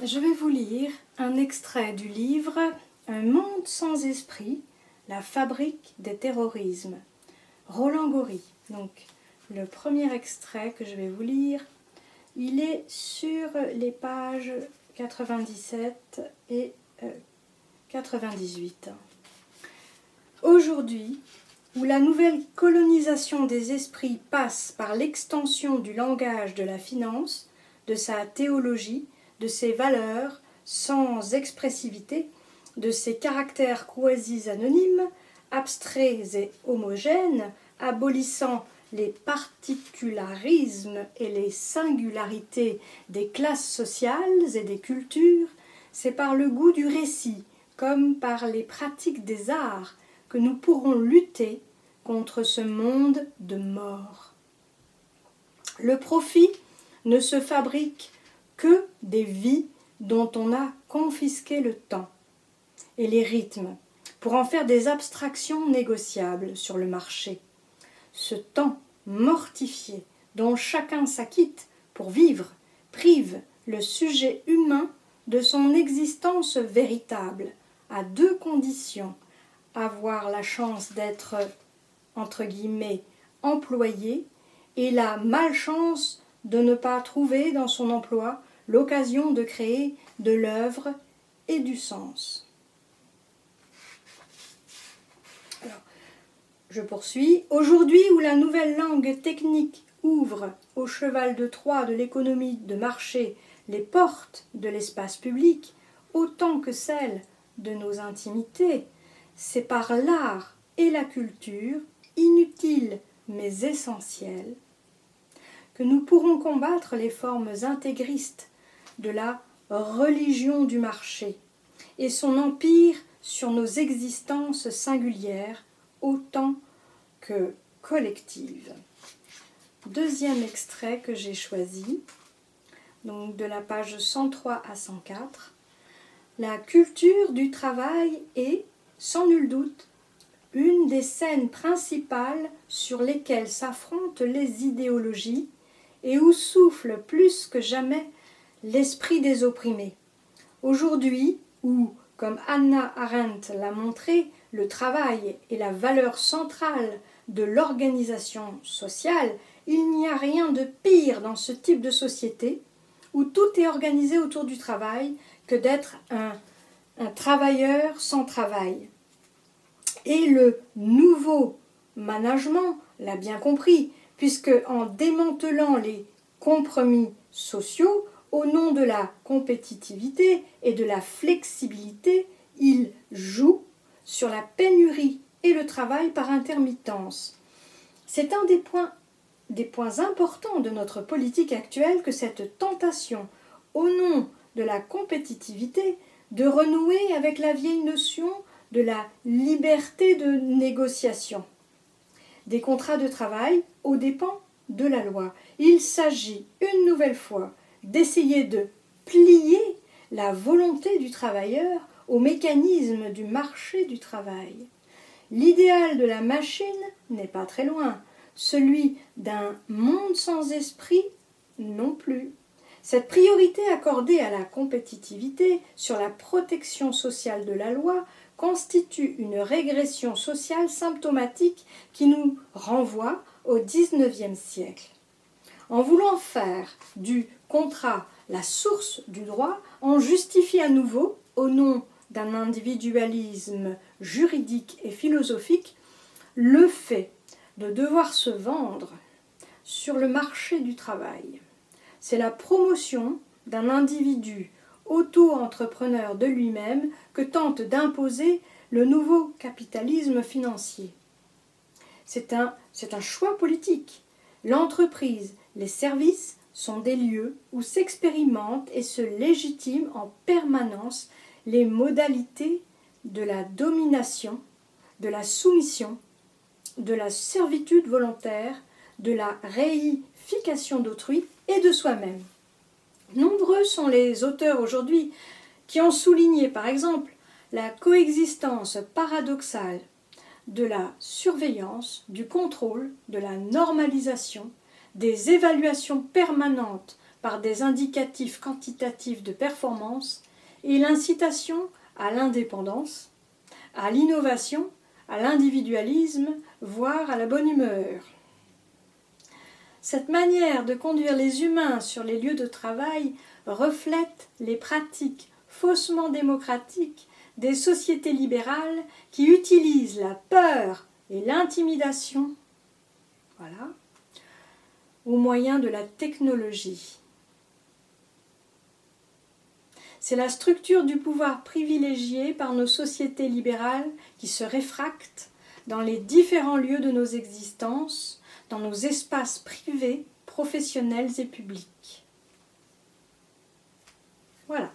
Je vais vous lire un extrait du livre « Un monde sans esprit, la fabrique des terrorismes », Roland Gori. Donc, le premier extrait que je vais vous lire, il est sur les pages 97 et 98. Aujourd'hui, où la nouvelle colonisation des esprits passe par l'extension du langage de la finance, de sa théologie, de ses valeurs sans expressivité, de ses caractères quasi-anonymes, abstraits et homogènes, abolissant les particularismes et les singularités des classes sociales et des cultures, c'est par le goût du récit, comme par les pratiques des arts, que nous pourrons lutter contre ce monde de mort. Le profit ne se fabrique que des vies dont on a confisqué le temps et les rythmes pour en faire des abstractions négociables sur le marché. Ce temps mortifié dont chacun s'acquitte pour vivre prive le sujet humain de son existence véritable à deux conditions: avoir la chance d'être, entre guillemets, employé, et la malchance de ne pas trouver dans son emploi l'occasion de créer de l'œuvre et du sens. Alors, je poursuis. Aujourd'hui, où la nouvelle langue technique ouvre au cheval de Troie de l'économie de marché les portes de l'espace public, autant que celles de nos intimités, c'est par l'art et la culture, inutiles mais essentielles, que nous pourrons combattre les formes intégristes de la religion du marché et son empire sur nos existences singulières autant que collectives. Deuxième extrait que j'ai choisi, donc de la page 103 à 104. La culture du travail est, sans nul doute, une des scènes principales sur lesquelles s'affrontent les idéologies et où souffle plus que jamais l'esprit des opprimés. Aujourd'hui, où, comme Hannah Arendt l'a montré, le travail est la valeur centrale de l'organisation sociale, il n'y a rien de pire dans ce type de société où tout est organisé autour du travail que d'être un travailleur sans travail. Et le nouveau management l'a bien compris, puisque en démantelant les compromis sociaux, au nom de la compétitivité et de la flexibilité, il joue sur la pénurie et le travail par intermittence. C'est un des points importants de notre politique actuelle que cette tentation, au nom de la compétitivité, de renouer avec la vieille notion de la liberté de négociation des contrats de travail aux dépens de la loi. Il s'agit une nouvelle fois d'essayer de plier la volonté du travailleur au mécanisme du marché du travail. L'idéal de la machine n'est pas très loin, celui d'un monde sans esprit non plus. Cette priorité accordée à la compétitivité sur la protection sociale de la loi constitue une régression sociale symptomatique qui nous renvoie au XIXe siècle. En voulant faire du contrat la source du droit, on justifie à nouveau, au nom d'un individualisme juridique et philosophique, le fait de devoir se vendre sur le marché du travail. C'est la promotion d'un individu auto-entrepreneur de lui-même que tente d'imposer le nouveau capitalisme financier. C'est un choix politique. L'entreprise, les services sont des lieux où s'expérimentent et se légitiment en permanence les modalités de la domination, de la soumission, de la servitude volontaire, de la réification d'autrui et de soi-même. Nombreux sont les auteurs aujourd'hui qui ont souligné, par exemple, la coexistence paradoxale de la surveillance, du contrôle, de la normalisation, des évaluations permanentes par des indicatifs quantitatifs de performance et l'incitation à l'indépendance, à l'innovation, à l'individualisme, voire à la bonne humeur. Cette manière de conduire les humains sur les lieux de travail reflète les pratiques faussement démocratiques des sociétés libérales qui utilisent la peur et l'intimidation, voilà, au moyen de la technologie. C'est la structure du pouvoir privilégiée par nos sociétés libérales qui se réfracte dans les différents lieux de nos existences, dans nos espaces privés, professionnels et publics. Voilà.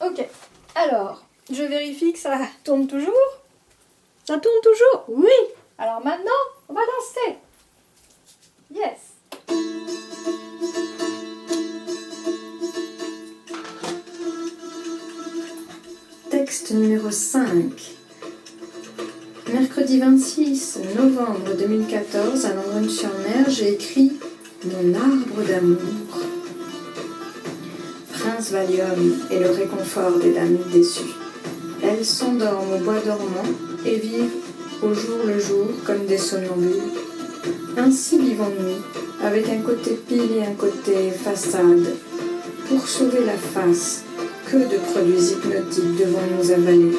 Ok, alors, je vérifie que ça tourne toujours. Ça tourne toujours? Oui. Alors maintenant, on va danser. Yes. Texte numéro 5. Mercredi 26 novembre 2014, à Langogne-sur-Mer, j'ai écrit « Mon arbre d'amour ». Prince Valium est le réconfort des dames déçues. Elles s'endorment au bois dormant et vivent au jour le jour comme des somnambules. Ainsi vivons-nous, avec un côté pile et un côté façade. Pour sauver la face, que de produits hypnotiques devons nous avaler?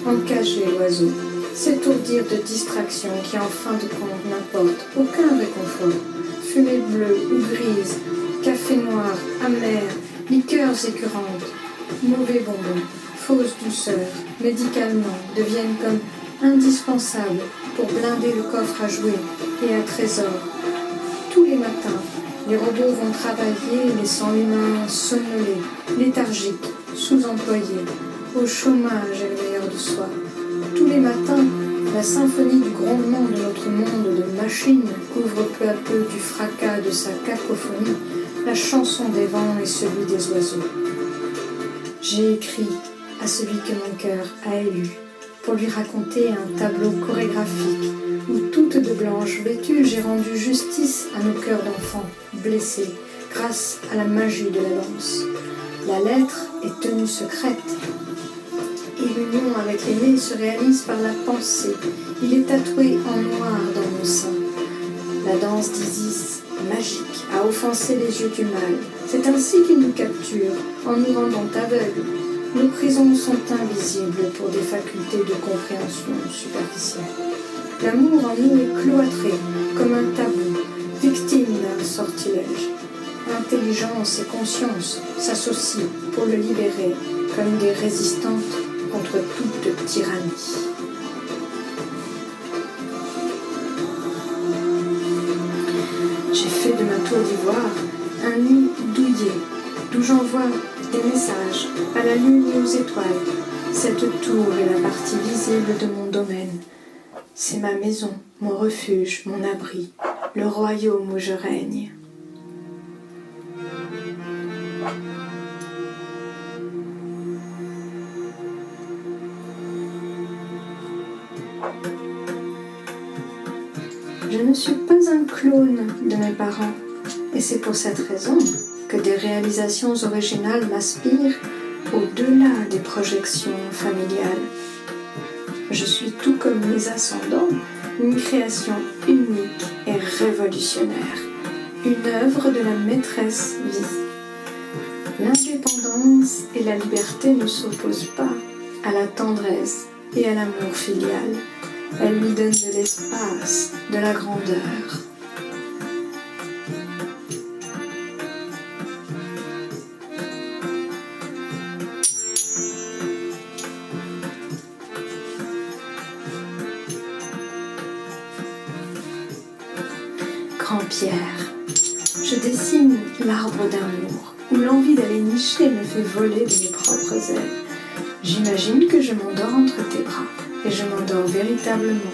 Encager l'oiseau, s'étourdir de distractions qui en fin de compte n'apportent aucun réconfort. Fumée bleue ou grise, café noir, amer, liqueurs écœurantes, mauvais bonbons, fausses douceurs, médicalement deviennent comme indispensables pour blinder le coffre à jouets et à trésors. Tous les matins, les robots vont travailler, laissant l'humain somnolé, léthargique, sous-employé. Au chômage est le meilleur de soi. Tous les matins, la symphonie du grondement de notre monde de machines couvre peu à peu du fracas de sa cacophonie la chanson des vents et celui des oiseaux. J'ai écrit à celui que mon cœur a élu pour lui raconter un tableau chorégraphique où toutes de blanche vêtues j'ai rendu justice à nos cœurs d'enfants blessés grâce à la magie de la danse. La lettre est tenue secrète et l'union avec l'aimé se réalise par la pensée. Il est tatoué en noir dans mon sein. La danse d'Isis, magique, a offensé les yeux du mal. C'est ainsi qu'il nous capture, en nous rendant aveugles. Nos prisons sont invisibles pour des facultés de compréhension superficielle. L'amour en nous est cloîtré, comme un tabou, victime d'un sortilège. Intelligence et conscience s'associent pour le libérer, comme des résistantes contre toute tyrannie. J'ai fait de ma tour d'ivoire un nid douillet, d'où j'envoie des messages à la lune et aux étoiles. Cette tour est la partie visible de mon domaine. C'est ma maison, mon refuge, mon abri, le royaume où je règne. Je ne suis pas un clone de mes parents, et c'est pour cette raison que des réalisations originales m'aspirent au-delà des projections familiales. Je suis tout comme mes ascendants, une création unique et révolutionnaire, une œuvre de la maîtresse vie. L'indépendance et la liberté ne s'opposent pas à la tendresse et à l'amour filial. Elles lui donnent de l'espace, de la grandeur. Grand-Pierre. Je dessine l'arbre d'amour, où l'envie d'aller nicher me fait voler de mes propres ailes. J'imagine que je m'endors entre tes bras, et je m'endors véritablement.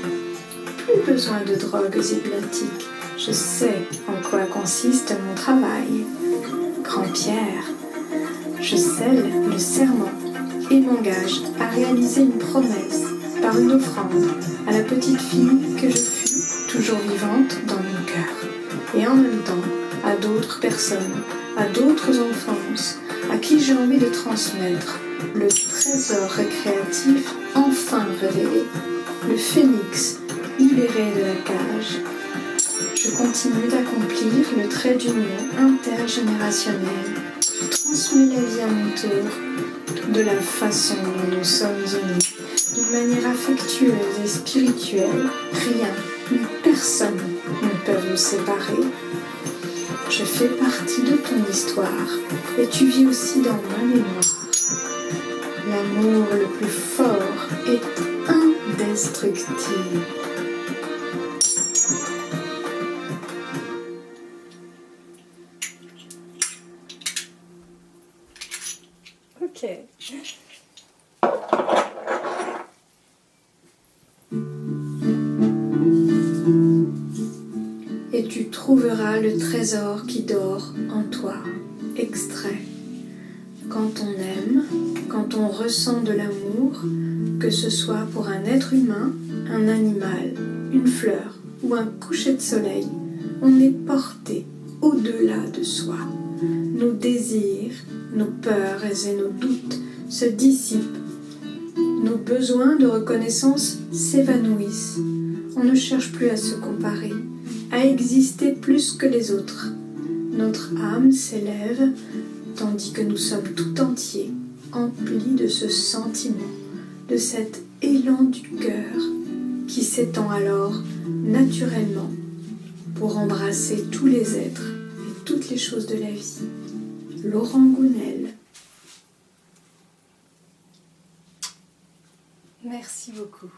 Plus besoin de drogues hypnotiques, je sais en quoi consiste mon travail. Grand-Pierre, je scelle le serment et m'engage à réaliser une promesse par une offrande à la petite fille que je fus, toujours vivante dans mon cœur, et en même temps à d'autres personnes, à d'autres enfances, à qui j'ai envie de transmettre le trésor récréatif enfin révélé, le phénix libéré de la cage. Je continue d'accomplir le trait d'union intergénérationnel. Je transmets la vie à mon tour de la façon dont nous sommes unis, d'une manière affectueuse et spirituelle. Rien ni personne ne peuvent nous séparer. Je fais partie de ton histoire et tu vis aussi dans ma mémoire. L'amour le plus fort est indestructible. Ok. Et tu trouveras le trésor qui dort en toi. Extrait. Quand on aime, quand on ressent de l'amour, que ce soit pour un être humain, un animal, une fleur ou un coucher de soleil, on est porté au-delà de soi. Nos désirs, nos peurs et nos doutes se dissipent. Nos besoins de reconnaissance s'évanouissent. On ne cherche plus à se comparer, à exister plus que les autres. Notre âme s'élève tandis que nous sommes tout entiers, emplis de ce sentiment, de cet élan du cœur qui s'étend alors naturellement pour embrasser tous les êtres et toutes les choses de la vie. Laurent Gounel. Merci beaucoup.